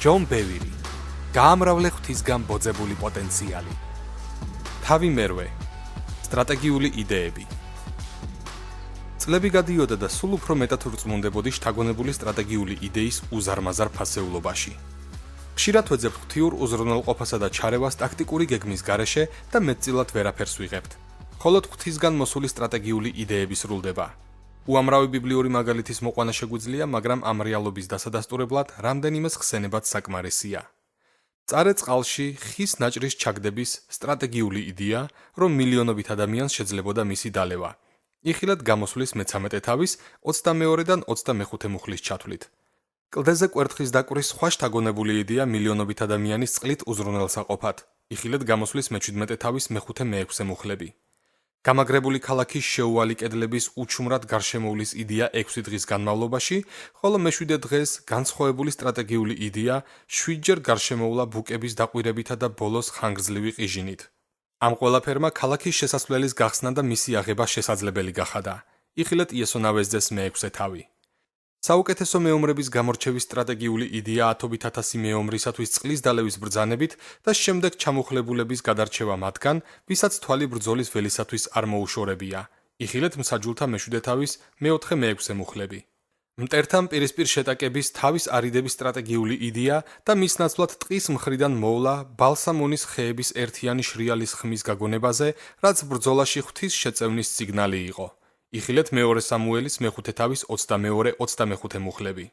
ჯონ ბევირი, გაამრავლე ღვთისგან ბოძებული პოტენციალი. თავი მერვე, სტრატეგიული იდეები. წლები გადიოდა და სულ უფრო მეტად ვრწმუნდებოდი შთაგონებული სტრატეგიული იდეის უზარმაზარ ფასეულობაში. ხშირად ვეძებ ღვთიურ უზრუნველყოფასა და ჩარევას ტაქტიკური გეგმის გარეშე და მეტწილად ვერაფერს ვიღებთ. მხოლოდ ღვთისგან მოსული სტრატეგიული იდეები სრულდება. უამრავი ბიბლიური მაგალითის მოყვანა შეგვიძლია, მაგრამ ამ რეალობის დასადასტურებლად რამდენიმე ხსენებაც საკმარისია. მწარე წყალში ხის ნაჭრის ჩაგდების სტრატეგიული იდეა, რომ მილიონობით ადამიანს შეძლებოდა მისი დალევა. იხილეთ გამოსვლის მე-13 თავის 22-დან 25 მუხლის ჩათვლით. კლდეზე კვერთხის დაკვრის სხვა შთაგონებული იდეა მილიონობით ადამიანის წყლით უზრუნველსაყოფად. იხილეთ გამოსვლის მე-17 თავის მე-5-მე-6 მუხლები. გამაგრებული ქალაქის შეუვალი კედლების უჩუმრად გარშემოვლის იდეა 6 დღის განმავლობაში, ხოლო მე-7 დღეს განსხვავებული სტრატეგიული იდეა 7-ჯერ გარშემოვლა ბუკების დაკვირებითა და ბოლოს ხანგრძლივი ყიჟინით. ამ ყველაფერმა ქალაქის შესასვლელის გახსნა და მისი აღება შესაძლებელი გახადა. იხილეთ იესო ნავესძეს მე-6 თავი. საუკეთესო მეომრების გამორჩევის სტრატეგიული იდეა 10,000 მეომრისათვის წყლის დალევის ბრძანებით და შემდეგ ჩამოხლებულების გადარჩევა მათგან, ვისაც თვალი ბრძოლის ველისათვის არ მოუშორებია. იხილეთ მსაჯულთა მე-7 თავის მე-4-მე-6 მუხლები. მტერთან პირისპირ შეტაკების თავის არიდების სტრატეგიული იდეა და მის ნაცვლად ტყის მხრიდან მოვლა ბალსამონის ხეების ერთიანი შრიალის ხმის გაგონებაზე, რაც ბრძოლაში ღვთის შეწევნის სიგნალი იყო. იხილეთ მეორე სამუელის მე-5 თავის 22-25 მუხლები.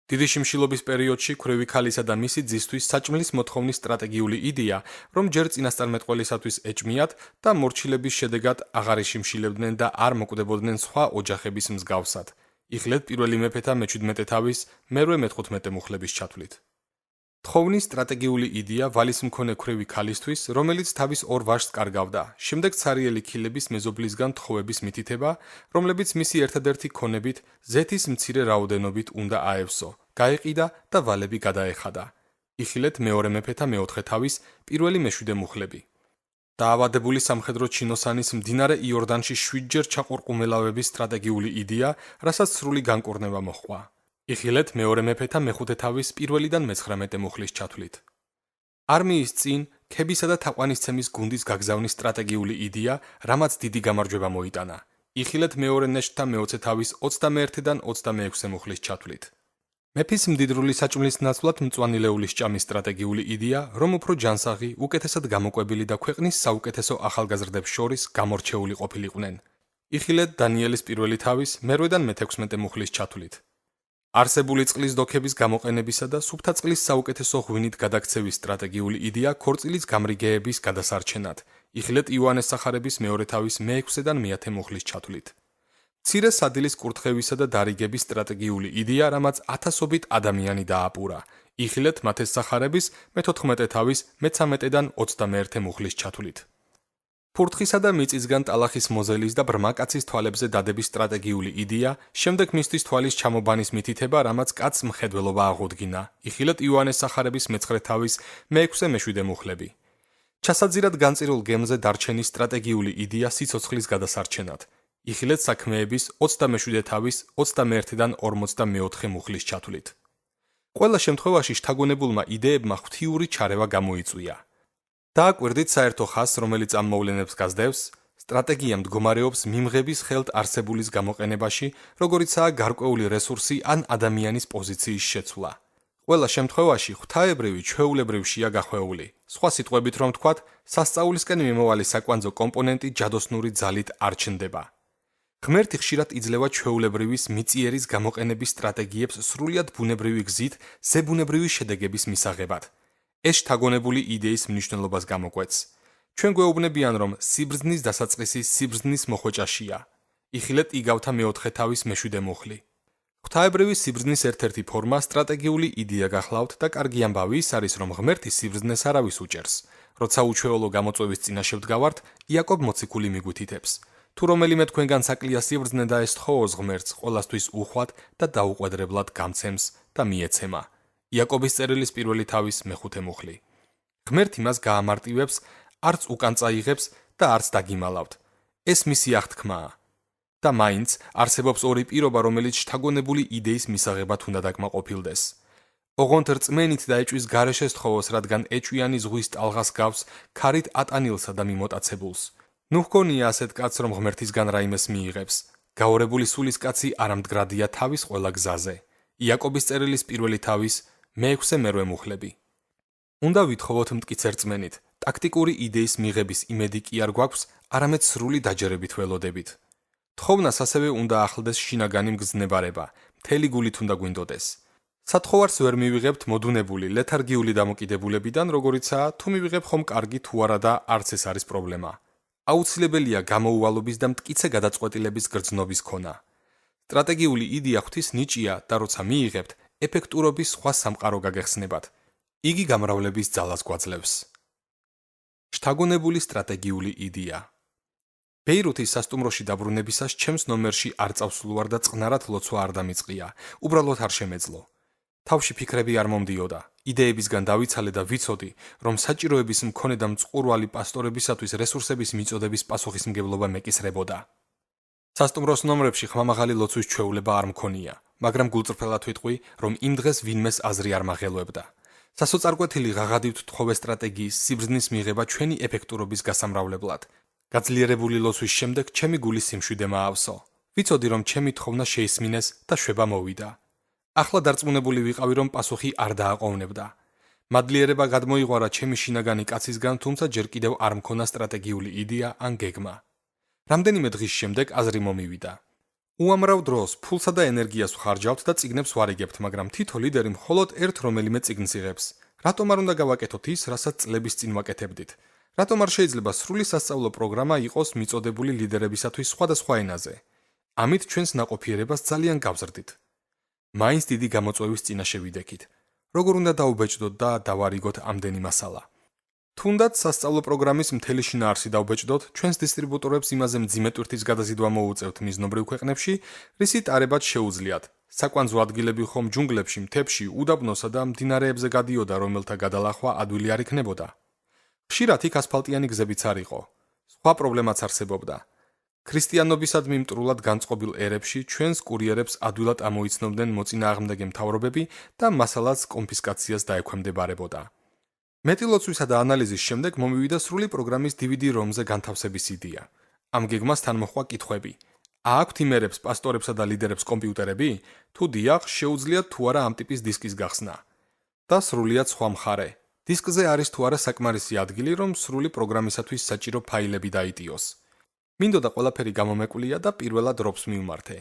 დიდი შიმშილობის პერიოდში ქვრივი ქალისა და მისი ძისთვის საჭმლის მოთხოვნის სტრატეგიული იდეა, რომ ჯერ წინასწარმეტყველისათვის ეჭმიათ და მორჩილების შედეგად აღარ იშიმშილებდნენ და არ მოკვდებოდნენ სხვა ოჯახების მსგავსად. იხილეთ პირველი მეფეთა მე-17 თავის მე-15 მუხლების ჩათვლით. თხოვნის სტრატეგიული იდეა ვალის მქონე ქვრივი ქალისთვის, რომელიც თავის ორ ვაჟს კარგავდა, შემდეგ ცარიელი ქილების მეზობლისგან თხოვების მითითება, რომლებიც მისი ერთადერთი ქონებით ზეთის მცირე რაოდენობით უნდა აევსო, გაეყიდა და ვალები გადაეხადა. იხილეთ მეორე მეფეთა მე-4 თავის პირველი მე-7 მუხლები. დაავადებული სამხედრო ჩინოსანის მდინარე იორდანში 7-ჯერ ჩაყურყუმელავების სტრატეგიული იდეა, რასაც სრული განკურნება მოჰყვა. იხილეთ მეორე მეფეთა მე-5 თავის პირველიდან მე-19 მუხლის ჩათვლით. არმიის წინ ქებისა და თაყვანისცემის გუნდის გაგზავნის სტრატეგიული იდეა, რამაც დიდი გამარჯვება მოიტანა. იხილეთ მეორე ნეშტთა მე-20 თავის 21-დან 26 მუხლის ჩათვლით. მეფის მდიდრული საჭმლის ნაცვლად მწვანილეულის ჭამის სტრატეგიული იდეა, რომ უფრო ჯანსაღი, უკეთესად გამოყვებილი და ქვეყნის საუკეთესო ახალგაზრდებს შორის გამორჩეული ყოფილიყვნენ. იხილეთ დანიელის პირველი თავის მე-8-დან მე-16 მუხლის ჩათვლით. არსებული წყლის დოქების გამოყენებისა და სუფთა წყლის საუკეთესო ღვინით გადაქცევის სტრატეგიული იდეა ქორწილის გამრიგეების გადასარჩენად. იხილეთ იოანეს სახარების მეორე თავის მე-6-დან მე-10 მუხლის ჩათვლით. მცირე სადილის კურთხევისა და დარიგების სტრატეგიული იდეა, რამაც ათასობით ადამიანი დააპურა. იხილეთ მათეს სახარების მე-14 თავის მე-13-დან 21 მუხლის ჩათვლით. ფურთხისა და მიწისგან ტალახის მოზელის და ბრმა კაცის თვალებზე დადების სტრატეგიული იდეა, შემდეგ მისთვის თვალის ჩამობანის მითითება, რამაც კაცს მხედველობა აღუდგინა. იხილეთ იოანეს სახარების მე-9 თავის მე-6-მე-7 მუხლები. ჩასაძირად განწირულ გემზე დარჩენის სტრატეგიული იდეა სიცოცხლის გადასარჩენად. იხილეთ საქმეების 27 თავის 21-დან 44 მუხლის ჩათვლით. ყველა შემთხვევაში შთაგონებულმა იდეებმა ღვთიური ჩარევა გამოიწვია. დააკვირდით საერთო ხაზს, რომელიც ამ მოვლენებს გასდევს, სტრატეგია მდგომარეობს მიმღების ხელთ არსებულის გამოყენებაში, როგორიცაა გარკვეული რესურსი ან ადამიანის პოზიციის შეცვლა. ყველა შემთხვევაში ღვთაებრივი ჩვეულებრივშია გახვეული. სხვა სიტყვებით რომ ვთქვათ, სასწაულისკენ მიმოვალი საკვანძო კომპონენტი ჯადოსნური ძალით არ ჩნდება. ღმერთი ხშირად იძლევა ჩვეულებრივის მიწიერის გამოყენების სტრატეგიებს სრულიად ბუნებრივი გზით, ზებუნებრივი შედეგების მისაღებად. ეს შთაგონებული იდეის მნიშვნელობას გამოკვეთს. ჩვენ გვეუბნებიან, რომ სიბრძნის დასაწყისი სიბრძნის მოხვეჭაშია. იხილეთ იგავთა მე-4 თავის მე-7 მუხლი. ღვთაებრივი სიბრძნის ერთ-ერთი ფორმა სტრატეგიული იდეა გახლავთ და კარგი ამბავი ის არის, რომ ღმერთი სიბრძნეს არავის უჭერს. როცა უჩვეულო გამოწვევის წინაშე ვდგავართ, იაკობ მოციქული მიგვითითებს. თუ რომელიმე თქვენგან საკლია სიბრძნე და ესთხოვოს ღმერთს, ყველასთვის უხვად და დაუყვედრებლად გამცემს და მიეცემა. იაკობის წერილის პირველი თავის მე-5 მუხლი. ღმერთი მას გაამარტივებს, არც უკან წაიღებს და არც დაგიმალავთ. ეს მისი აღთქმაა. და მაინც არსებობს ორი პირობა, რომელიც შთაგონებული იდეის მისაღებად უნდა დაკმაყოფილდეს. ოღონდ რწმენით და ეჭვის გარეშე სთხოვოს, რადგან ეჭვიანი ზღვის ტალღას გავს ქარით ატანილსა და მიმოტაცებულს. ნუ ჰგონია ასეთ კაცს, რომ ღმერთისგან რაიმეს მიიღებს. გაორებული სულისკაცი არამდგრადია თავის ყველა გზაზე. იაკობის წერილის პირველი თავის მეექვსე მერვე მუხლები. უნდა ვითხოვოთ მტკიცე რწმენით, ტაქტიკური იდეის მიღების იმედი კი არ გვაქვს, არამედ სრული დაჯერებით ველოდებით. თხოვნას ასევე უნდა ახლდეს შინაგანი მგზნებარება, მთელი გულით უნდა გვინდოდეს. სათხოვარს ვერ მივიღებთ მოდუნებული, ლეთარგიული დამოკიდებულებიდან, როგორიცაა, თუ მივიღებ ხომ კარგი თუ არა და არც ეს არის პრობლემა. აუცილებელია გამოუვალობის და მტკიცე გადაწყვეტილების გრძნობის ქონა. სტრატეგიული იდეა ღვთის ნიჭია და როცა მიიღებთ, ეფექტურობის სხვა სამყარო გაგეხსნებათ. იგი გამრავლების ძალას გვაძლევს. შთაგონებული სტრატეგიული იდეა. ბეირუთის სასტუმროში დაბრუნებისას ჩემს ნომერში არ წავსულვარ და წყნარად ლოცვა არ დამიწყია, უბრალოდ არ შემეძლო. თავში ფიქრები არ მომდიოდა, იდეებისგან დავიცალე და ვიცოდი, რომ საჭიროების მქონე და მწყურვალი პასტორებისათვის რესურსების მიწოდების პასუხისმგებლობა მეკისრებოდა. სასტუმროს ნომრებში ხმამაღალი ლოცვის ჩვეულება არ მქონია, მაგრამ გულწრფელად ვიტყვი, რომ იმ დღეს ვინმეს აზრი არ მაღელვებდა. სასოწარკვეთილი ღაღადივთ თხოვე სტრატეგიის სიბრძნის მიღება ჩვენი ეფექტურობის გასამრავლებლად. გაძლიერებული ლოცვის შემდეგ ჩემი გულის სიმშვიდე მაავსო. ვიცოდი, რომ ჩემი თხოვნა შეისმინეს და შვება მოვიდა. ახლა დარწმუნებული ვიყავი, რომ პასუხი არ დააყოვნებდა. მადლიერება გადმოიღვარა ჩემი შინაგანი კაცისგან, თუმცა ჯერ კიდევ არ მქონა სტრატეგიული იდეა ან გეგმა. რამდენიმე დღის შემდეგ აზრი მომივიდა. უამრავ დროს, ფულსა და ენერგიას ვხარჯავთ და წიგნებს ვარიგებთ, მაგრამ თითო ლიდერი მხოლოდ ერთ რომელიმე წიგნს იღებს. რატომ არ უნდა გავაკეთოთ ის, რასაც წლების წინ ვაკეთებდით? რატომ არ შეიძლება სრული სასწავლო პროგრამა იყოს მიწოდებული ლიდერებისათვის სხვადასხვა ენაზე? ამით ჩვენს ნაყოფიერებას ძალიან გავზრდით. მაინც დიდი გამოწვევის წინაშე ვიდექით. როგორ უნდა დაუბეჭდოთ და დავარიგოთ ამდენი მასალა? თუნდაც სასწავლო პროგრამის მთელი შინაარსი დავბეჭდოთ, ჩვენს დისტრიბუტორებს იმაზე მძიმე ტვირთის გადაზიდვა მოუწევთ მიზნობრივ ქვეყნებში, რისი ტარებად შეუძლიათ. საკვანძო ადგილები ხომ ჯუნგლებში, მთებში, უდაბნოსა და მდინარეებზე გადიოდა, რომელთა გადალახვა ადვილი არ იქნებოდა. ხშირად იქ ასფალტიანი გზებიც არ იყო. სხვა პრობლემაც არსებობდა. ქრისტიანობისადმი მტრულად განწყობილ ერებში ჩვენს კურიერებს ადვილად ამოიცნობდნენ მოწინააღმდეგე მთავრობები და მასალას კონფისკაციას დაექვემდებარებოდა. მეტი ლოცვისა და ანალიზის შემდეგ მომივიდა სრული პროგრამის DVD-ROM-ზე განთავსების იდეა. ამ გეგმას თან მოჰყვა კითხვები. აქვთ იმერებს, პასტორებსა და ლიდერებს კომპიუტერები? თუ დიახ, შეუძლიათ თუ არა ამ ტიპის დისკის გახსნა? და სრულიად სხვა მხარე. დისკზე არის თუ არა საკმარისი ადგილი, რომ სრული პროგრამისათვის საჭირო ფაილები დაიტიოს. მინდოდა ყველაფერი გამომეკვლია და პირველად ROPS მივმართე.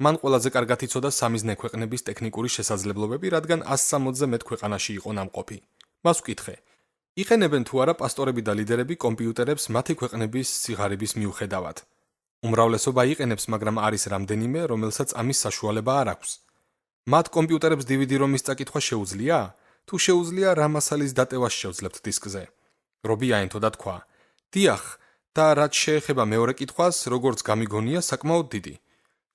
მან ყველაზე კარგად იცოდა სამიზნე ქვეყნების ტექნიკური შესაძლებლობები, რადგან 160-ზე მეტ ქვეყანაში იყო ნამყოფი. მას ვკითხე, იყენებენ თუ არა პასტორები და ლიდერები კომპიუტერებს მათი ქვეყნების სიღარიბის მიუხედავად? უმრავლესობა იყენებს, მაგრამ არის რამდენიმე, რომელსაც ამის საშუალება არ აქვს. მათ კომპიუტერებს DVD-ROM-ის წაკითხვა შეუძლია? თუ შეუძლია, რა მასალის დატევას შევძლებთ დისკზე? რობი აინთო და თქვა, დიახ, და რაც შეეხება მეორე კითხვას, როგორც გამიგონია, საკმაოდ დიდი.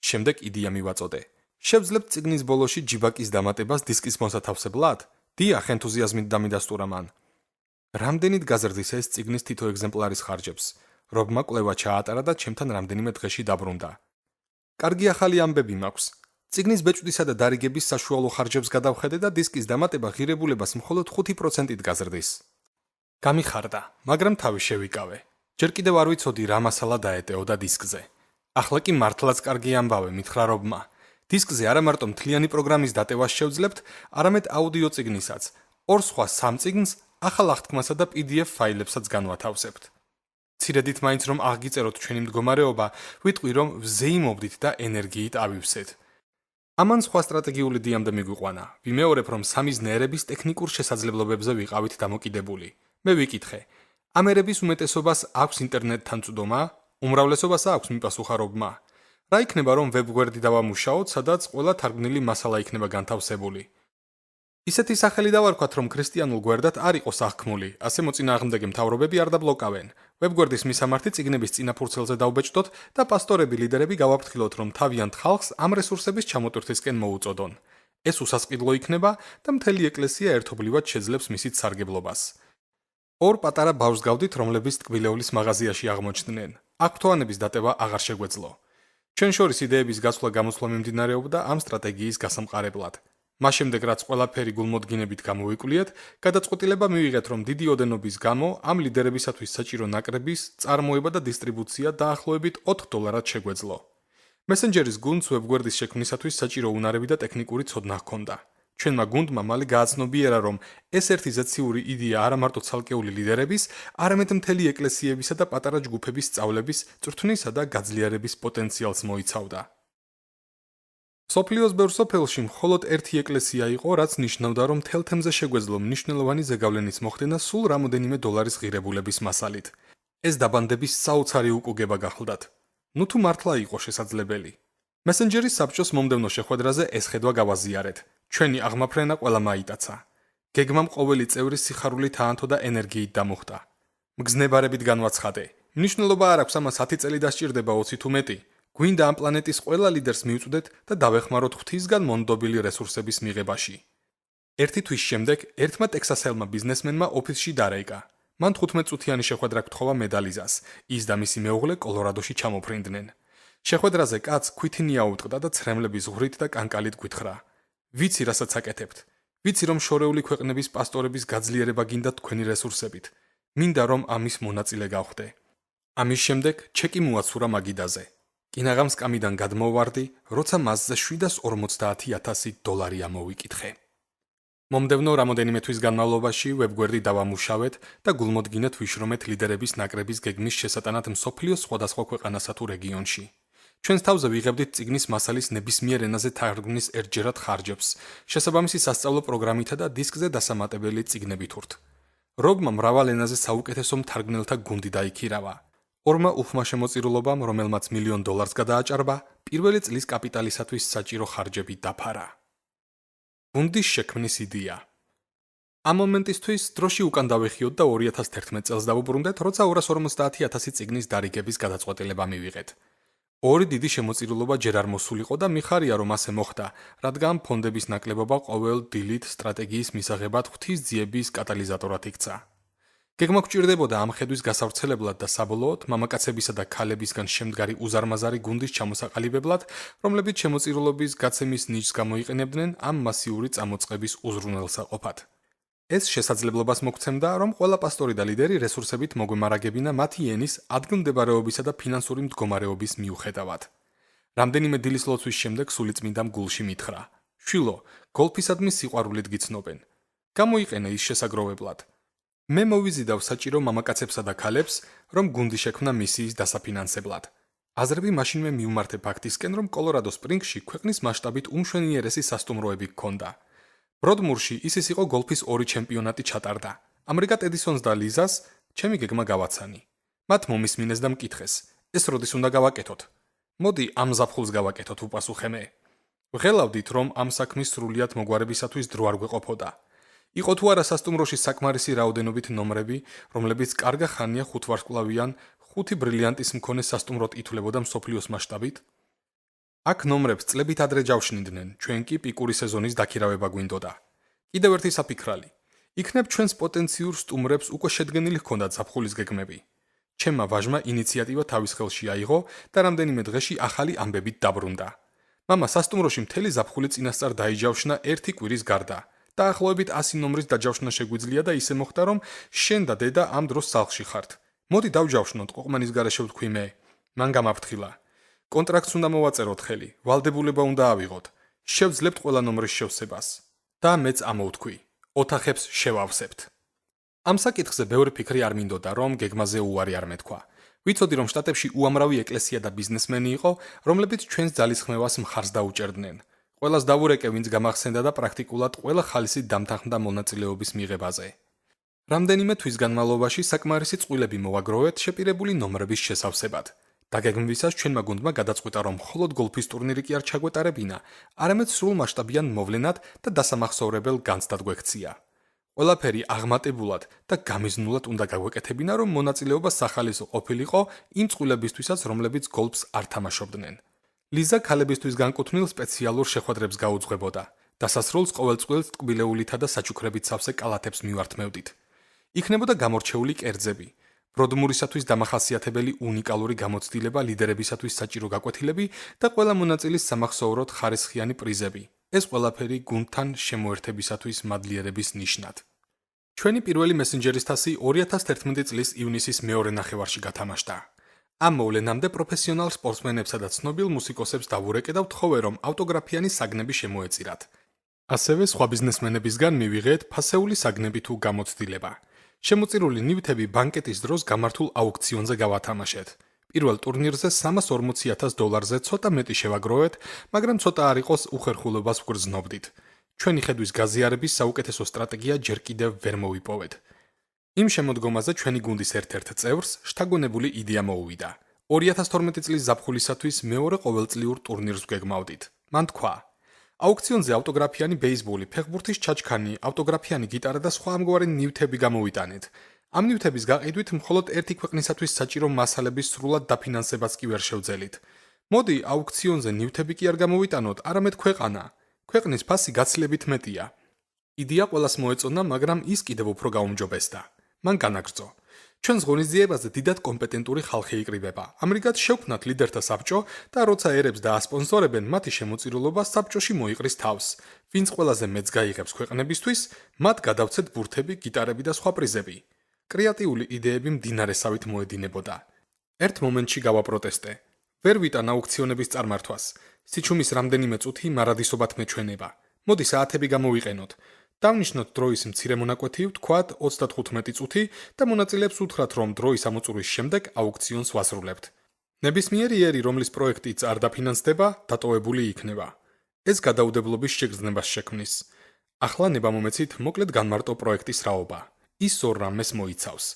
შემდეგ იდეა მივაწოდე. შევძლებთ წიგნის ბოლოში ჯიბაკის დამატებას დისკის მოსათავსებლად? დიახ, ენთუზიაზმით დამიდასტურა მან. რამდენით გაზრდის ეს წიგნის თითო ეგზემპლარის ხარჯებს? რობმა კვლევა ჩაატარა და ჩემთან რამდენიმე დღეში დაბრუნდა. კარგი ახალი ამბები მაქვს. წიგნის ბეჭვდისა და დარიგების საშუალო ხარჯებს გადავხედე და დისკის დამატება ღირებულებას მხოლოდ 5%-ით გაზრდის. გამიხარდა, მაგრამ თავი შევიკავე. ჯერ კიდევ არ ვიცოდი რა მასალა დაეტეოდა დისკზე. ახლა კი მართლაც კარგი ამბავე, მითხრა რობმა. დისკზე არა მარტო მთლიანი პროგრამის დატევას შევძლებთ, არამედ აუდიო წიგნისაც, ორ სხვა სამ წიგნს, ახალ აღთქმასა და PDF ფაილებსაც განვათავსებთ. ცირედით მაინც რომ აღგიწეროთ ჩვენი მდგომარეობა, ვიტყვი რომ ვზეიმობდით და ენერგიით ავივსეთ. ამან სხვა სტრატეგიული დიამდე მიგვიყვანა. ვიმეორებ რომ სამიზნე ერების ტექნიკურ შესაძლებლობებზე ვიყავით დამოკიდებული. მე ვიკითხე, ამ ერების უმეტესობას აქვს ინტერნეტთან წვდომა? უმრავლესობას აქვს, მიპასუხა რობმა. რა იქნება რომ ვებგვერდი დავამუშაოთ, სადაც ყველა თარგმნილი მასალა იქნება განთავსებული? ისეთი სახელი დავარქვათ, რომ ქრისტიანულ გვერდად არ იყოს აღქმული, ასე მოწინააღმდეგე მთავრობები არ დაბლოკავენ. ვებგვერდის მისამართი წიგნების წინაფურცელზე დავბეჭდოთ და პასტორები ლიდერები გავაფრთხილოთ, რომ თავიანთ ხალხს ამ რესურსების ჩამოტვირთვისკენ მოუწოდონ. ეს უსასყიდლო იქნება და მთელი ეკლესია ერთობლივად შეძლებს მისით სარგებლობას. ორ პატარა ბავშვს გავდით, რომლებიც ტკბილეულის მაღაზიაში აღმოჩნდნენ. აქტუანების დატევა აღარ შეგვეძლო. ჩვენ შორის იდეების გაცვლა-გამოცვლა მიმდინარეობდა ამ სტრატეგიის გასამყარებლად. მას შემდეგ რაც ყველაფერი გულმოდგინებით გამოვიკვლიეთ, გადაწყვეტილება მივიღეთ, რომ დიდი ოდენობის გამო ამ ლიდერებისათვის საჭირო ნაკრების წარმოება და დისტრიბუცია დაახლოებით $4 შეგვეძლო. მესენჯერის გუნდს ვებგვერდის შექმნისათვის საჭირო უნარები და ტექნიკური ცოდნა ჰქონდა. ჩვენმა გუნდმა მალე გააცნობიერა, რომ ეს ერთი ზეციური იდეა არა მარტო ცალკეული ლიდერების, არამედ მთელი ეკლესიებისა და პატარა ჯგუფების სწავლების, წვრთნისა და გაძლიერების პოტენციალს მოიცავდა. მსოფლიოს ბევრ სოფელში მხოლოდ ერთი ეკლესია იყო, რაც ნიშნავდა, რომ მთელ თემზე შეგვეძლო მნიშვნელოვანი ზეგავლენის მოხდენა სულ რამოდენიმე $-ის ღირებულების მასალით. ეს დაბანდების საოცარი უკუგება გახლდათ. ნუ თუ მართლა იყო შესაძლებელი. მესენჯერის საბჭოს მომდევნო შეხვედრაზე ეს ხედვა გავაზიარეთ. ჩვენი აღმაფრენა ყველა მაიტაცა. გეგმამ ყოველი წევრის სიხარულით აანთო და ენერგიით დამუხტა. მგზნებარებით განვაცხადე. მნიშვნელობა არ აქვს ამას 10 წელი დასჭირდება 20 თუ მეტი. გვინდა ამ პლანეტის ყველა ლიდერს მივწვდეთ და დავეხმაროთ ღვთისგან მონდობილი რესურსების მიღებაში. ერთი თვის შემდეგ ერთმა ტექსასელმა ბიზნესმენმა ოფისში დარეიკა. მან 15 წუთიანი შეხვედრა გთხოვა მედალიზას. ის და მისი მეუღლე კოლორადოში ჩამოფრინდნენ. შეხვედრაზე კაცს ქვითინი აუტყდა და ცრემლების ზღვრით და კანკალით გვითხრა. ვიცი, რასაც აკეთებთ. ვიცი, რომ შორეული ქვეყნების პასტორების გაძლიერება გინდა თქვენი რესურსებით. მინდა რომ ამის მონაწილე გავხდე. ამის შემდეგ ჩეკი მოაცურა მაგიდაზე. კინაღამ სკამიდან გადმოვარდი, როცა მასზე $750,000 ამოვიკითხე. მომდევნო რამოდენიმე თვის განმავლობაში ვებგვერდი დავამუშავეთ და გულმოდგინეთ ვიშრომეთ ლიდერების ნაკრების გეგმის შესატანად მსოფლიოს სხვადასხვა ქვეყანასა თუ რეგიონში. ჩვენს თავზე ვიღებდით წიგნის მასალის ნებისმიერ ენაზე თარგმნის ერთჯერად ხარჯებს, შესაბამისი სასწავლო პროგრამითა და დისკზე დასამატებელი წიგნებით ვრთ. როგმა მრავალ ენაზე საუკეთესო მთარგმნელთა გუნდი დაიქირავა. ორმა უხმა შემოწირულობამ, რომელმაც $1,000,000 გადააჭარბა, პირველი წლის კაპიტალისათვის საჭირო ხარჯები დაფარა. გუნდის შექმნის იდეა. ამ მომენტისთვის დროში უკან დავეხიოთ და 2011 წელს დავუბრუნდეთ, როცა 250,000 წიგნის დარიგების გადაწყვეტილება მივიღეთ. ორი დიდი შემოწირულობა ჯერ არ მოსულიყო და მიხარია, რომ ასე მოხდა, რადგან ფონდების ნაკლებობა ყოველ დილით სტრატეგიის მისაღებად ღვთის ძიების კატალიზატორად იქცა. გეგმა გვჭირდებოდა ამ ხედვის გასავრცელებლად და საბოლოოდ მამაკაცებისა და ქალებისგან შემდგარი უზარმაზარი გუნდის ჩამოსაყალიბებლად, რომლებიც შემოწირულობის გაცემის ნიშს გამოიყენებდნენ ამ მასიური წამოწყების უზრუნველსაყოფად. ეს შესაძლებლობას მოგცემდა, რომ ყველა პასტორი და ლიდერი რესურსებით მოგვემარაგებინა მათი ენის, ადგილმდებარეობისა და ფინანსური მდგომარეობის მიუხედავად. რამდენიმე დილის ლოცვის შემდეგ სულიწმინდამ გულში მითხრა: შვილო, გოლფისადმი სიყვარულით გიცნობენ. გამოიყენე ის შესაგროვებლად. მე მოვიზიდავ საჭირო მამაკაცებსა და ქალებს, რომ გუნდი შექმნა მისიის დასაფინანსებლად. აზრები მაშინვე მიუმართე ფაქტისკენ, რომ კოლორადო სპრინგსში ქვეყნის მასშტაბით უმშვენიერესი სასტუმროები ჰქონდა. ბროდმურში ისიც იყო გოლფის 2 ჩემპიონატი ჩატარდა. ამრიგად ედისონს და ლიზას ჩემი გეგმა გავაცანი. მათ მომისმინეს და მკითხეს: ეს როდის უნდა გავაკეთოთ? მოდი ამ ზაფხულს გავაკეთოთ, უპასუხე მე. ვღელავდით, რომ ამ საქმის სრულიად მოგვარებისათვის დრო არ გვეყოფოდა. იყო თუ არა სასტუმროში საკმარისი რაოდენობით ნომრები, რომლებიც კარგა ხანია 5 ვარსკვლავიან, 5 ბრილიანტის მქონე სასტუმროდ ითვლებოდა მსოფლიოს მასშტაბით? აქ ნომრებს წლებით ადრე ჯავშნიდნენ, ჩვენ კი პიკური სეზონის დაქირავება გვინდოდა. კიდევ ერთი საფიქრალი. იქნებ ჩვენს პოტენციურ სტუმრებს უკვე შედგენილი ჰქონდათ ზაფხულის გეგმები. ჩემმა ვაჟმა ინიციატივა თავის ხელში აიღო და რამდენიმე დღეში ახალი ამბებით დაბრუნდა. მამა სასტუმროში მთელი ზაფხული წინასწარ დაიჯავშნა 1 კვირის გარდა. დაახლოებით 100 ნომრის დაჯავშნა შეგვიძლია და ისე მოხდა, რომ შენ და დედა ამ დროს სახლში ხართ. მოდი დავჯავშნოთ, ყოყმანის გარეშე ვთქვი მე. მან გამაფრთხილა. კონტრაქტს უნდა მოვაწეროთ ხელი, ვალდებულება უნდა ავიღოთ. შევძლებთ ყველა ნომრის შევსებას. და მეც ამოვთქვი. ოთახებს შევავსებთ. ამ საკითხზე ბევრი ფიქრი არ მინდოდა, რომ გეგმაზე უარი არ მეთქვა. ვიცოდი, რომ შტატებში უამრავი ეკლესია და ბიზნესმენი იყო, რომლებიც ჩვენს ძალისხმევას მხარს დაუჭერდნენ. ყველას დავურეკე, ვინც გამახსენდა და პრაქტიკულად ყველა ხალისით დამთანხმდა მონაწილეობის მიღებაზე. რამდენიმე თვის განმავლობაში საკმარისი წყვილები მოვაგროვეთ შეპირებული ნომრების შესავსებად. დაგეგმვისას ჩვენმა გუნდმა გადაწყვიტა, რომ მხოლოდ გოლფის ტურნირი კი არ ჩაგვეტარებინა, არამედ სრულ მასშტაბიან მოვლენად და დასამახსოვრებელ განცდად გვექცია. ყველაფერი აღმატებულად და გამიზნულად უნდა გაგვეკეთებინა, რომ მონაწილეობა სახალისო ყოფილიყო იმ წყვილებისთვისაც, რომლებიც გოლფს არ თამაშობდნენ. ლიზა ქალებისთვის განკუთვნილ სპეციალურ შეხვედრებს გაუძღვებოდა. დასასრულს ყოველ წყვილს ტკბილეულითა და საჩუქრებით სავსე კალათებს მივართმევდით. იქნებოდა გამორჩეული კერძები, ბროდმურისათვის დამახასიათებელი უნიკალური გამოცდილება, ლიდერებისათვის საჭირო გაკვეთილები და ყველა მონაწილის სამახსოვროდ ხარისხიანი პრიზები. ეს ყველაფერი გუნდთან შემოერთებისათვის მადლიერების ნიშნად. ჩვენი პირველი მესენჯერის თასი 2011 წლის ივნისის მეორე ნახევარში გათამაშდა. ამ მოვლენამდე პროფესიონალ სპორტსმენებსა და ცნობილ მუსიკოსებს დავურეკე და ვთხოვე, რომ ავტოგრაფიანი საგნები შემოეწირათ. ასევე სხვა ბიზნესმენებისგან მივიღეთ ფასეული საგნები თუ გამოცდილება. შემოწირული ნივთები ბანკეტის დროს გამართულ აუქციონზე გავათამაშეთ. პირველ ტურნირზე $340,000-ზე ცოტა მეტი შევაგროვეთ, მაგრამ ცოტა არ იყოს უხერხულობას ვგრძნობდით. ჩვენი ხედვის გაზიარების საუკეთესო სტრატეგია ჯერ კიდევ ვერ მოვიპოვეთ. იმ შემოდგომაზე ჩვენი გუნდის ერთ-ერთ წევრს შთაგონებული იდეა მოუვიდა. 2012 წლის ზაფხულისათვის მეორე ყოველწლიურ ტურნირს ვგეგმავდით. მან თქვა: აუქციონზე ავტოგრაფიანი ბეისბოლი, ფეხბურთის ჩაჩქანი, ავტოგრაფიანი გიტარა და სხვა ამგვარი ნივთები გამოვიტანეთ. ამ ნივთების გაყიდვით მხოლოდ ერთი ქვეყნისათვის საჭირო მასალების სრულად დაფინანსებას კი ვერ შევძელით. მოდი აუქციონზე ნივთები კი არ გამოვიტანოთ, არამედ ქვეყანა. ქვეყნის ფასი გაცილებით მეტია. იდეა ყველას მოეწონა, მაგრამ ის კიდევ უფრო გაუმჯობესდა. მან განაგრძო: ჩვენს ღონისძიებაზე დიდად კომპეტენტური ხალხი იკრიბება. ამრიგად შევქმნათ ლიდერთა საბჭო და როცა ერებს დაასპონსორებენ, მათი შემოწირულობა საბჭოში მოიყრის თავს. ვინც ყველაზე მეტს გაიღებს ქვეყნებისთვის, მათ გადავცეთ ბურთები, გიტარები და სხვა პრიზები. კრეატიული იდეები მდინარესავით მოედინებოდა. ერთ მომენტში გავაპროტესტე. ვერ ვიტან აუქციონების წარმართვას. სიჩუმის რამდენიმე წუთი მარადისობად მეჩვენება. მოდი საათები გამოვიყენოთ. დავნიშნოთ დროის მცირე მონაკვეთი, ვთქვათ 35 წუთი და მონაწილეებს უთხრათ, რომ დროის ამოწურვის შემდეგ აუქციონს ვასრულებთ. ნებისმიერი ერი, რომლის პროექტიც არ დაფინანსდება, დატოვებული იქნება. ეს გადაუდებლობის შეგრძნებას შექმნის. ახლა ნებამომეცით მოკლედ განმარტო პროექტის რაობა. ის ორ რამეს მოიცავს.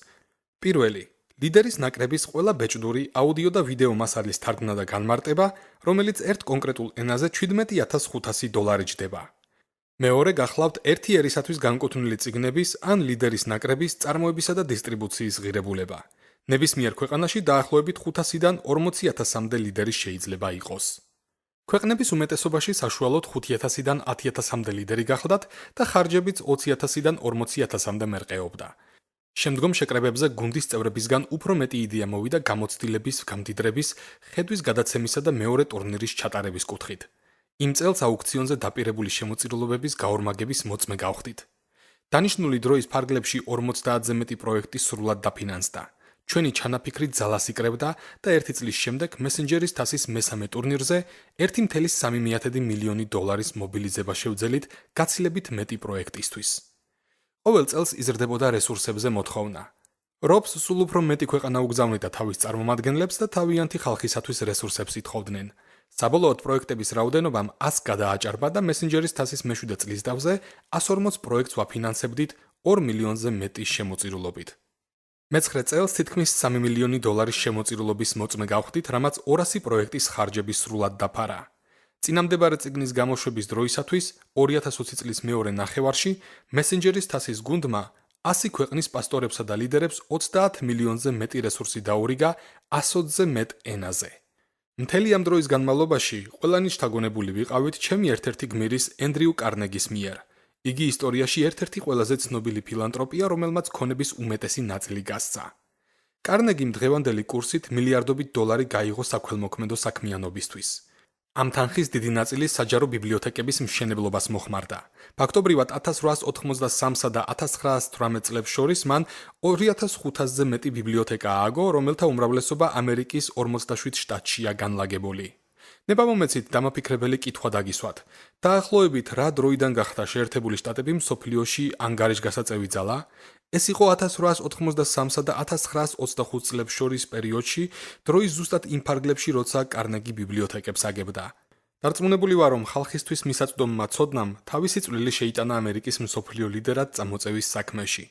პირველი, ლიდერის ნაკრების ყველა ბეჭდური აუდიო და ვიდეო მასალის თარგმნა და განმარტება, რომელიც ერთ კონკრეტულ ენაზე $17,500 ჯდება. მეორე, გახლავთ ერთი ერისათვის განკუთვნილი წიგნების ან ლიდერის ნაკრების წარმოებისა და დისტრიბუციის ღირებულება. ნებისმიერ ქვეყანაში დაახლოებით 500-დან 40,000-მდე ლიდერი შეიძლება იყოს. ქვეყნების უმეტესობაში საშუალოდ 5,000-დან 10,000-მდე ლიდერი გახლდათ და ხარჯებიც 20,000-დან 40,000-მდე მერყეობდა. შემდგომ შეკრებებზე გუნდის წევრებისგან უფრო მეტი იდეა მოვიდა გამოცდილების, გამდიდრების, ხედვის გადაცემისა და მეორე ტურნირის ჩატარების კუთხით. იმ წელს აუქციონზე დაპირებული შემოწირულობების გაორმაგების მოწმე გავხდით. დანიშნული დროის ფარგლებში 50-ზე მეტი პროექტი სრულად დაფინანსდა. ჩვენი ჩანაფიქრით ძალას იკრებდა და ერთი წლის შემდეგ მესენჯერის თასის მესამე ტურნირზე $1,3 მილიონი მობილიზება შევძელით გაცილებით მეტი პროექტისთვის. ყოველ წელს იზრდებოდა რესურსებზე მოთხოვნა. რობს სულ უფრო მეტი ქვეყანა უგზავნიდა თავის წარმომადგენლებს და თავიანთი ხალხისათვის რესურსებს ითხოვდნენ. საბოლოოდ პროექტების რაოდენობამ 100 გადააჭარბა და მესენჯერის თასის მეშვიდე წლისდღეზე 140 პროექტს ვაფინანსებდით $2 მილიონზე მეტი შემოწირულობით. მე-9 წელს თითქმის $3 მილიონი შემოწირულობის მოწმე გავხდით, რამაც 200 პროექტის ხარჯები სრულად დაფარა. წინამდებარე წიგნის გამოშვების დროისათვის 2020 წლის მეორე ნახევარში მესენჯერის თასის გუნდმა 100 ქვეყნის პასტორებსა და ლიდერებს 30 მილიონზე მეტი რესურსი დაურიგა 120-ზე მეტ ენაზე. მთელი ამ დროის განმავლობაში ყველანი შთაგონებული ვიყავით ჩემი ერთ-ერთი გმირის ენდრიუ კარნეგის მიერ. იგი ისტორიაში ერთ-ერთი ყველაზე ცნობილი ფილანტროპია, რომელმაც ქონების უმეტესი ნაწილი გასცა. კარნეგიმ დღევანდელი კურსით მილიარდობით $, გაიღო საქველმოქმედო საქმიანობისთვის. ამ თანხის დიდი ნაწილი საჯარო ბიბლიოთეკების მშენებლობას მოხმარდა. ფაქტობრივად 1883-სა და 1918 წლებს შორის მან 2500-ზე მეტი ბიბლიოთეკა ააგო, რომელთა უმრავლესობა ამერიკის 47 შტატშია განლაგებული. ნებამომეცით დამაფიქრებელი კითხვა დაგისვათ. დაახლოებით რა დროიდან გახდა შეერთებული შტატები მსოფლიოში ანგარიშგასაწევი ძალა? ეს იყო 1883-სა და 1925 წლებს შორის პერიოდში, დროის ზუსტად იმ ფარგლებში, როცა კარნეგი ბიბლიოთეკებს აგებდა. დარწმუნებული ვარ, რომ ხალხისთვის მისაწვდომმა ცოდნამ თავისი წვლილი შეიტანა ამერიკის მსოფლიო ლიდერად წამოწევის საქმეში.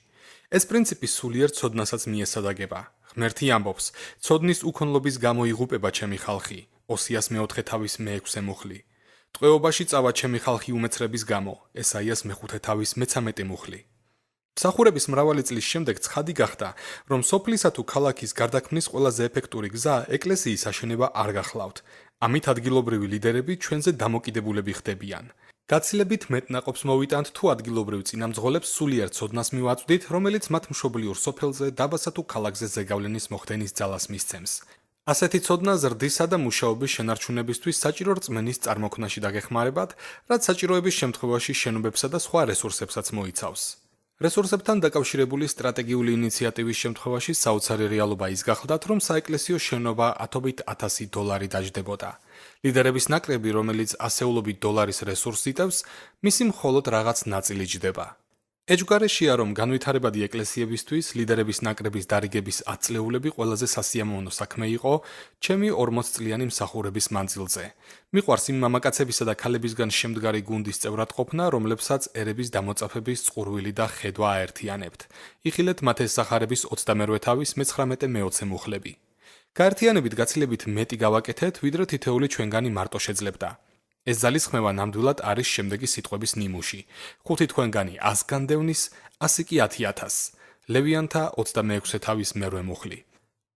ეს პრინციპი სულიერ ცოდნასაც მიესადაგება. ღმერთი ამბობს: ცოდნის უქონლობის გამო იღუპება ჩემი ხალხი, ოსიას მე-4 თავის მე-6 მუხლი. ტყვეობაში წავა ჩემი ხალხი უმეცრების გამო, ესაიას მე-5 თავის მე-13 მუხლი. მსახურების მრავალი წლის შემდეგ ცხადი გახდა, რომ სოფლისა თუ ქალაქის გარდაქმნის ყველაზე ეფექტური გზა ეკლესიის აშენება არ გახლავთ. ამით ადგილობრივი ლიდერები ჩვენზე დამოკიდებულები ხდებიან. გაცილებით მეტ ნაყოფს მოვიტანთ თუ ადგილობრივ წინამძღოლებს სულიერ ცოდნას მივაწვდით, რომელიც მათ მშობლიურ სოფელზე, დაბასა თუ ქალაქზე ზეგავლენის მოხდენის ძალას მისცემს. ასეთი ცოდნა ზრდისა და მუშაობის შენარჩუნებისთვის საჭირო რწმენის წარმოქმნაში დაგეხმარებათ, რაც საჭიროების შემთხვევაში შენობებსა და სხვა რესურსებსაც მოიცავს. რესურსებთან დაკავშირებული სტრატეგიული ინიციატივის შემთხვევაში საოცარი რეალობა ის გახლდათ, რომ საეკლესიო შენობა ათობით ათასი დოლარი დაჯდებოდა. ლიდერების ნაკრები, რომელიც ასეულობით დოლარის რესურსს იტევს, მისი მხოლოდ რაღაც ნაწილი ჯდება. ეჭვგარეშეა, რომ განვითარებადი ეკლესიებისთვის ლიდერების ნაკრების დარიგების ათწლეულები ყველაზე სასიამოვნო საქმე იყო ჩემი 40 წლიანი მსახურების მანძილზე. მიყვარს იმ მამაკაცებისა და ქალებისგან შემდგარი გუნდის წევრად ყოფნა, რომლებსაც ერების დამოწაფების წყურვილი და ხედვა აერთიანებთ. იხილეთ მათ ეს სახარების 22 თავის მე-19 მუხლები. გაერთიანებით გაცილებით მეტი გავაკეთეთ, ვიდრე თითეული ჩვენგანი მარტო შეძლებდა. ეს ძალისხმევა ნამდვილად არის შემდეგი სიტყვების ნიმუში. 5 თქვენგანი 100 განდევნის, 100 კი 10,000. ლევიანთა 26 თავის მერვე მუხლი.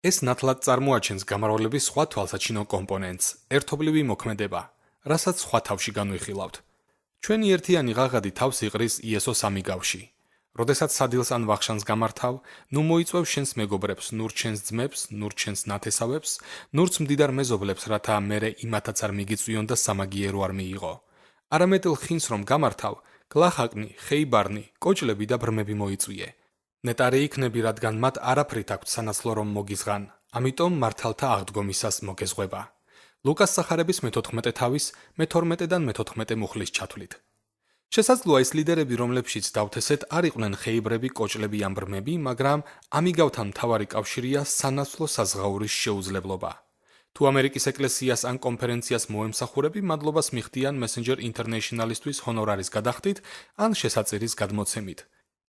ეს ნათლად წარმოაჩენს გამრავლების სხვა თვალსაჩინო კომპონენტს, ერთობლივი მოქმედება, რასაც სხვა თავში განვიხილავთ. ჩვენი ერთიანი ღაღადი თავს იყრის იესოს ამიგავში. როდესაც სადილს ან ვახშანს გამართავ, ნუ მოიწვევ შენს მეგობრებს, ნურც შენს ძმებს, ნურც შენს ნათესავებს, ნურც მდიდარ მეზობლებს, რათა მერე იმათაც არ მიგიწვიონ და სამაგიერო არ მიიღო. არამედ ლხინს რომ გამართავ, გლახაკნი, ხეიბარნი, კოჭლები და ბრმები მოიწვიე. ნეტარი იქნები, რადგან მათ არაფრით აქვთ სანაცვლო რომ მოგიზღან, ამიტომ მართალთა აღდგომისას მოგეზღვება. ლუკას სახარების მე-14 თავის მე-12-დან მე-14 მუხლის ჩათვლით. შესაძლოა ის ლიდერები, რომლებშიც დავთესეთ, არ იყვნენ ხეიბრები, კოჭლები ან ბრმები, მაგრამ ამიგავთან მთავარი კავშირია სანაცვლო საზღაურის შეუძლებლობა. თუ ამერიკის ეკლესიას ან კონფერენციას მოემსახურები, მადლობას მიხდიან Messenger International-ისთვის ჰონორარის გადახდით ან შესაწირის გადმოცემით.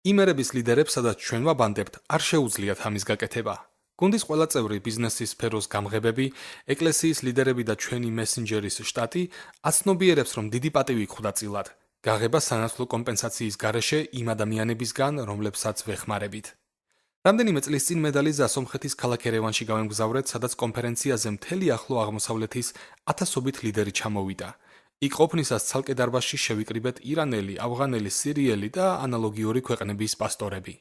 იმ ერების ლიდერებს, სადაც ჩვენ ვაბანდებთ, არ შეუძლიათ ამის გაკეთება. გუნდის ყველა წევრი, ბიზნესის სფეროს გამღებები, ეკლესიის ლიდერები და ჩვენი მესენჯერის შტატი აცნობიერებს, რომ დიდი პატივი გხვდა წილად. გაღება სანაცვლო კომპენსაციის გარეშე იმ ადამიანებისგან, რომლებსაც ვეხმარებით. რამდენიმე წლის წინ მე და ლიზა სომხეთის ქალაქ ერევანში გავემგზავრეთ, სადაც კონფერენციაზე მთელი ახლო აღმოსავლეთის ათასობით ლიდერი ჩამოვიდა. იქ ყოფნისას ცალკე დარბაზში შევიკრიბეთ ირანელი, ავღანელი, სირიელი და ანალოგიური ქვეყნების პასტორები.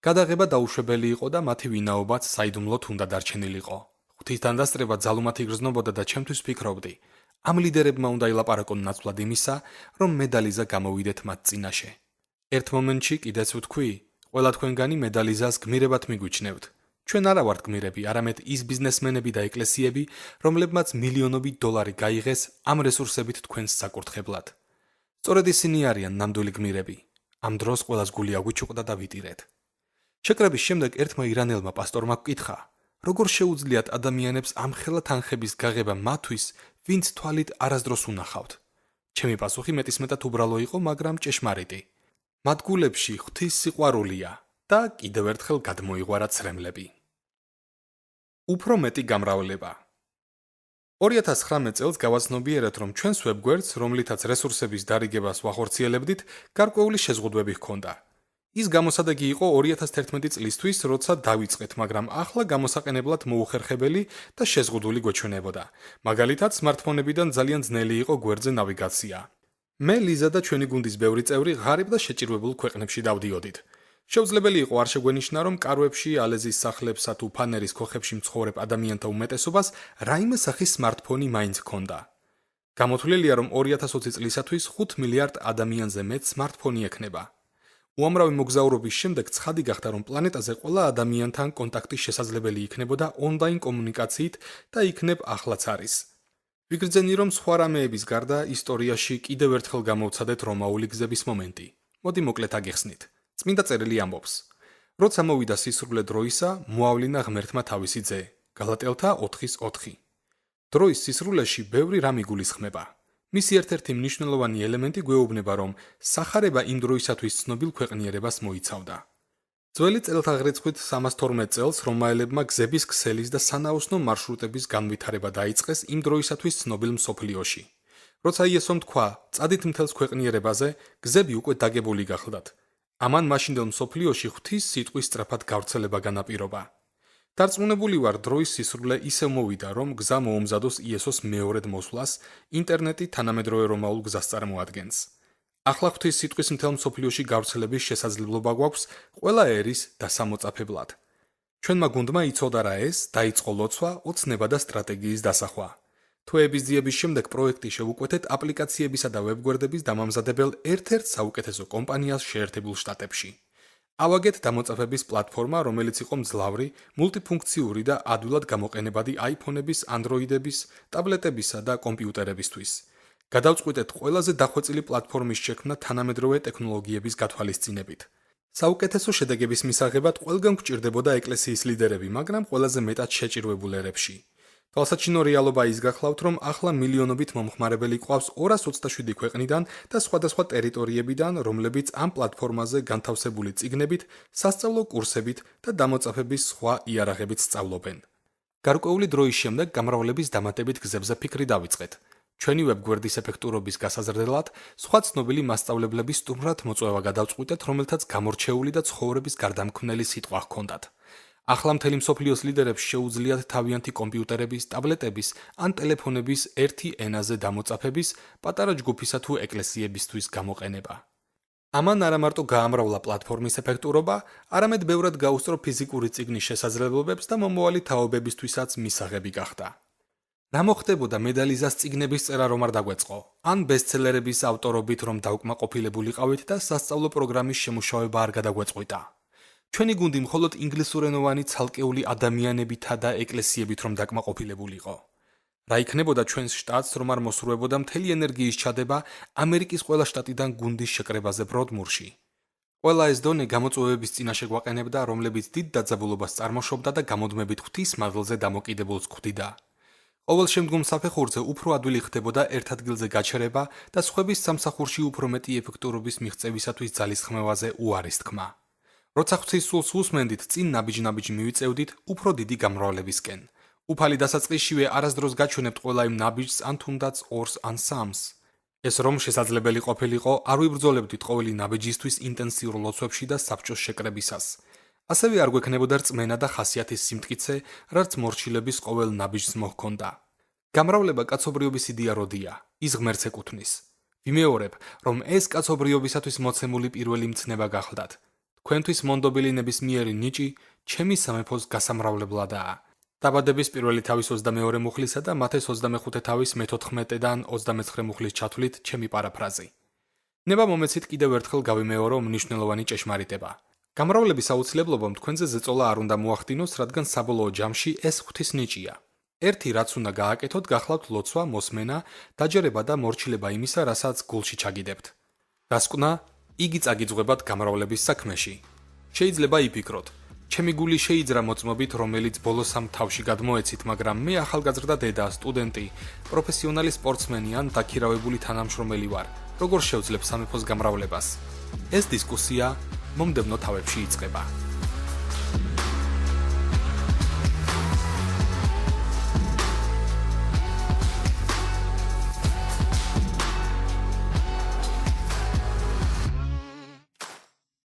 გადაღება დაუშვებელი იყო და მათი ვინაობაც საიდუმლოდ უნდა დარჩენილიყო. ღვთისთან დასწრება ძალუმათი გრძნობოდა და ჩემთვის ვფიქრობდი, ამ ლიდერებმა უნდა ილაპარაკონ ნაცვლად იმისა, რომ მე და ლიზა გამოვიდეთ მათ წინაშე. ერთ მომენტში კიდეც ვთქვი, ყველა თქვენგანი მე და ლიზას გმირებად მიგვიჩნევთ. ჩვენ არა ვართ გმირები, არამედ ის ბიზნესმენები და ეკლესიები, რომლებმაც მილიონობით დოლარი გაიღეს ამ რესურსებით თქვენს საკურთხებლად. სწორედ ისინი არიან ნამდვილი გმირები. ამ დროს ყველას გული აგვიჩუყდა და ვიტირეთ. შეკრების შემდეგ ერთმა ირანელმა პასტორმა გკითხა, როგორ შეუძლიათ ადამიანებს ამხელა თანხების გაღება მათთვის, ვინც თვალით არასდროს უნახავთ. ჩემი პასუხი მეტისმეტად უბრალო იყო, მაგრამ ჭეშმარიტი. მათ გულებში ღვთის სიყვარულია და კიდევ ერთხელ გადმოიღვარა ცრემლები. უფრო მეტი გამრავლება. 2019 წელს გავაცნობიერეთ, რომ ჩვენს ვებგვერდს, რომლითაც რესურსების დარიგებას ვახორციელებდით, გარკვეული შეზღუდვები ჰქონდა. ის გამოსადეგი იყო 2011 წლისთვის, როცა დავიწყეთ, მაგრამ ახლა გამოსაყენებლად მოუხერხებელი და შეზღუდული გვეჩვენებოდა. მაგალითად, smartphone-ებიდან ძალიან ძნელი იყო გვერდზე ნავიგაცია. მე, ლიზა და ჩვენი გუნდის ბევრი წევრი ღარიბ და შეჭირვებულ ქვეყნებში დავდიოდით. შეუძლებელი იყო არ შეგვენიშნა, რომ კარვებში, ალეზის სახლებსა თუ ფანერის ქოხებში მცხოვრებ ადამიანთა უმეტესობას რაიმე სახის smartphone მაინც ჰქონდა. გამოთვლილია, რომ 2020 წლისათვის 5 მილიარდ ადამიანზე მეტ smartphone ექნება. უამრავი მოგზაურობის შემდეგ ცხადი გახდა, რომ პლანეტაზე ყველა ადამიანთან კონტაქტი შესაძლებელი იქნებოდა ონლაინ კომუნიკაციით და იქნებ ახლაც არის. ვიგრძენი, რომ სხვა რამეების გარდა ისტორიაში კიდევ ერთხელ გამოვცადეთ რომაული გზების მომენტი. მოდი მოკლედ აგეხსნით. წმინდა წერილი ამბობს: როცა მოვიდა სისრულე დროისა, მოავლინა ღმერთმა თავისი ძე. გალატელთა 4:4. დროის სისრულეში ბევრი რამ იგულისხმება. მისი ერთ-ერთი მნიშვნელოვანი ელემენტი გვეუბნება, რომ სახარება იმ დროისათვის ცნობილ ქვეყნიერებას მოიცავდა. ძველი წელთაღრიცხვით 312 წელს რომაელებმა გზების ქსელის და სანაოსნო მარშრუტების განვითარება დაიწყეს იმ დროისათვის ცნობილ მსოფლიოში. როცა იესომ თქვა, წადით მთელს ქვეყნიერებაზე, გზები უკვე დაგებული გახლდათ. ამან მაშინდელ მსოფლიოში ღვთის სიტყვის სწრაფად გავრცელება განაპირობა. დარწმუნებული ვარ, დროის სისრულე ისევ მოვიდა, რომ გზა მოუმზადოს იესოს მეორედ მოსვლას, ინტერნეტი თანამედროვე რომაულ გზას წარმოადგენს. ახლა ღვთის სიტყვის მთელ მსოფლიოში გავრცელების შესაძლებლობა გვაქვს ყველა ერის დასამოწაფებლად. ჩვენმა გუნდმა იცოდა რა ეს, დაიწყო ლოცვა, ოცნება და სტრატეგიის დასახვა. თვეების ძიების შემდეგ პროექტი შევუკვეთეთ აპლიკაციებისა და ვებგვერდების დამამზადებელ ერთ-ერთ საუკეთესო კომპანიას შეერთებულ შტატებში. ავაგეთ დამოწაფების პლატფორმა, რომელიც იყო მძლავრი, მულტიფუნქციური და ადვილად გამოყენებადი iPhone-ების, Android-ების, ტაბლეტებისა და კომპიუტერებისთვის. გადავწყვიტეთ ყველაზე დახვეწილი პლატფორმის შექმნა თანამედროვე ტექნოლოგიების გათვალისწინებით. საუკეთესო შედეგების მისაღებად ყველგან გვჭირდებოდა ეკლესიის ლიდერები, მაგრამ ყველაზე მეტად შეჭირვებულ ერებში. თვალსაჩინო რეალობა ის გახლავთ, რომ ახლა მილიონობით მომხმარებელი ყავს 227 ქვეყნიდან და სხვადასხვა ტერიტორიებიდან, რომლებიც ამ პლატფორმაზე განთავსებული წიგნებით, სასწავლო კურსებით და დამოწაფების სხვა იარაღებით სწავლობენ. გარკვეული დროის შემდეგ გამრავლების დამატებით გზებზე ფიქრი დავიწყეთ. ჩვენი ვებგვერდის ეფექტურობის გასაზრდელად, სხვა ცნობილი მასწავლებლების სტუმრად მოწვევა გადავწყვიტეთ, რომელთაც გამორჩეული და ცხოვრების გარდამქმნელი სიტყვა ჰქონდათ. ახლა მთელი მსოფლიოს ლიდერებს შეუძლიათ თავიანთი კომპიუტერების, ტაბლეტების ან ტელეფონების ერთი ენაზე დამოწაფების, პატარა ჯგუფისა თუ ეკლესიებისთვის გამოყენება. ამან არა მარტო გაამრავლა პლატფორმის ეფექტურობა, არამედ ბევრად გაუსწრო ფიზიკური წიგნის შესაძლებლობებს და მომავალი თაობებისთვისაც მისაღები გახდა. რა მოხდებოდა მედალიზას წიგნების წერა რომ არ დაგვეწყო, ან ბესტსელერების ავტორობით რომ დაუკმაყოფილებულიყავით და სასწავლო პროგრამის შემუშავება არ გადაგვეწყვიტა. ჩვენი გუნდი მხოლოდ ინგლისურენოვანი ცალკეული ადამიანებითა და ეკლესიებით რომ დაკმაყოფილებულიყო. რა იქნებოდა ჩვენს შტატს რომ არ მოსურვებოდა მთელი ენერგიის ჩადება ამერიკის ყველა შტატიდან გუნდის შეკრებაზე ბროდმურში. ყველა ეს დონე გამოწვევების წინაშე გვაყენებდა, რომლებიც დიდ დაძაბულობას წარმოშობდა და გამოდმებით ღვთის მადლზე დამოკიდებულს გვხვდიდა. ყოველ შემდგომ საფეხურზე უფრო ადვილი ხდებოდა ერთ ადგილზე გაჩერება და სხვების სამსახურში უფრო მეტი ეფექტურობის მიღწევისათვის ძალისხმევაზე უარის თქმა. როცა ღვთის სულს უსმენდით, წინ ნაბიჯ-ნაბიჯ მივიწევდით უფრო დიდი გამრავლებისკენ. უფალი დასაწყისშივე არასდროს გაჩვენებთ ყველა იმ ნაბიჯს ან თუნდაც ორს ან სამს. ეს რომ შესაძლებელი ყოფილიყო, არ ვიბრძოლებდით ყოველი ნაბიჯისთვის ინტენსიურ ლოცვებში და საბჭოს შეკრებისას. ასევე არ გვექნებოდა რწმენა და ხასიათის სიმტკიცე, რაც მორჩილების ყოველ ნაბიჯს მოჰქონდა. გამრავლება კაცობრიობის იდეაროდია, ის ღმერთს ეკუთვნის. ვიმეორებ, რომ ეს კაცობრიობისათვის მოცემული პირველი მცნება გახლდათ. თქვენთვის მონდობილი ნებისმიერი ნიჭი ჩემი სამეფოს გასამრავლებლადაა. დაბადების პირველი თავის 22 მუხლისა და მათეს 25 თავის მე-14-დან 29 მუხლის ჩათვლით ჩემი პარაფრაზი. ნება მომეცით კიდევ ერთხელ გავიმეორო მნიშვნელოვანი ჭეშმარიტება. გამრავლების აუცილებლობამ თქვენზე ზეწოლა არ უნდა მოახდინოს, რადგან საბოლოო ჯამში ეს ღვთის ნიჭია. ერთი რაც უნდა გააკეთოთ, გახლავთ ლოცვა, მოსმენა, დაჯერება და მორჩილება იმისა, რასაც გულში ჩაგიდებთ. დასკვნა, იგი წაგიძღვებათ გამრავლების საქმეში. შეიძლება იფიქროთ, ჩემი გული შეიძრა მოწმობით, რომელიც ბოლოს ამ თავში გადმოეცით, მაგრამ მე ახალგაზრდა დედა, სტუდენტი, პროფესიონალი სპორტსმენი ან დაქირავებული თანამშრომელი ვარ. როგორ შევძლებ სამეფოს გამრავლებას? ეს დისკუსია მომდევნო თავებში იწყება.